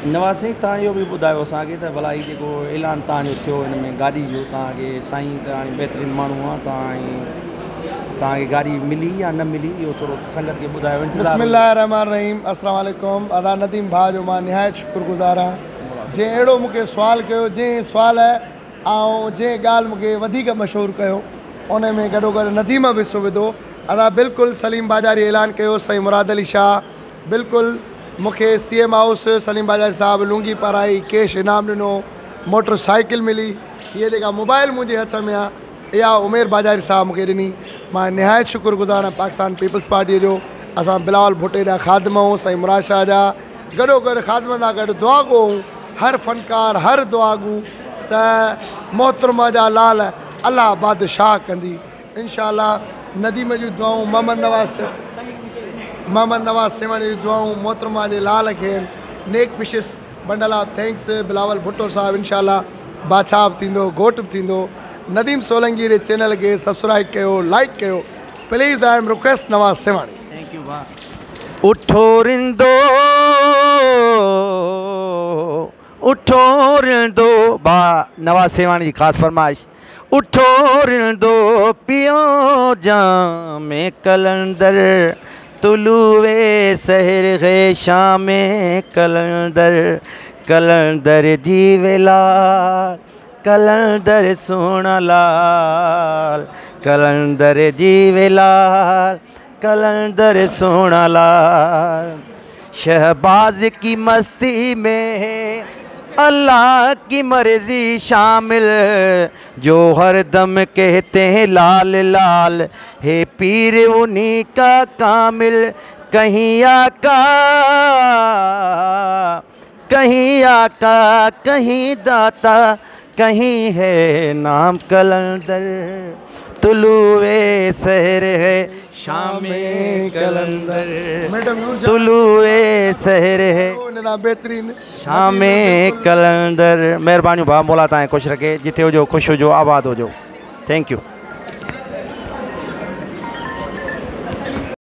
नवाज़ सिंह तव्हां इहो बि ॿुधायो असांखे त भला हीउ जेको ऐलान तव्हांजो थियो हिन में गाॾी जो तव्हांखे साईं त हाणे बहितरीनु माण्हू आहे तव्हांखे गाॾी मिली या न मिली इहो थोरो संगत खे ॿुधायो। बिस्मिल्लाहिर्रहमानिर्रहीम। अस्सलाम वालेकुम। अदा नदीम भाउ जो मां निहायत शुक्रगुज़ार आहियां जंहिं अहिड़ो मूंखे सुवालु कयो, जंहिं सुवाल ऐं जंहिं ॻाल्हि मूंखे वधीक मशहूरु कयो उन में गॾोगॾु नदीम बि हिसो विधो। अदा बिल्कुलु सलीम बाजारी ऐलान कयो, साईं मुराद अली शाह बिल्कुलु मूंखे CM हाउस सलीम बाजारी साहब लुंगी पाराई, कैश इनाम ॾिनो, मोटर साइकिल मिली। हीअ जेका मोबाइल मुंहिंजे हथ में आहे इहा उमेर बाजारी साहब मूंखे ॾिनी। मां निहायत शुक्रगुज़ार आहियां पाकिस्तान पीपल्स पार्टीअ जो। असां बिलावल भुट्टे जा ख़ादिम आहियूं, साईं मुराद शाह जा गॾोगॾु ख़ादिम सां गॾु दुआ गो हर फ़नकार हर दुआ गो त मोहतरमा जा लाल अल्लाह बादशाह कंदी इंशाअल्लाह। नदीम जूं दुआऊं मोहम्मद नवाज़ सेवाणी जी दुआऊं मोहतरमा जे लाल खे नेक wishes bundle of thanks Bilawal Bhutto साहब इंशाअल्लाह बादशाह बि थींदो, घोट बि थींदो। नदीम सोलंकी जे चैनल खे सब्सक्राइब कयो, लाइक कयो please. I am request Nawaz Sewani. Thank you भाउ। उठो रिंदो उठो रिंदो बा नवाज़ सेवाणी जी ख़ासि फरमाइश। उठो रिंदो पियो जामे कलंदर तुलुए सहर गे शाम कलंदर कलंदर जी वेला कलंदर सोना लाल कलंदर जी वेला कलंदर सोना लाल। शहबाज की मस्ती में अल्लाह की मर्जी शामिल जो हर दम कहते हैं लाल लाल है पीर उन्हीं का कामिल। कहीं आका कहीं दाता कहीं है नाम कलंदर तुलुए सहर है शाम कलंदर तुलुए सहर है बेहतरीन शाम कलंदर। महिरबानी भाउ मौला तव्हां ख़ुशि रखे, जिते हुजो ख़ुशि हुजो, आबाद हुजो। Thank U.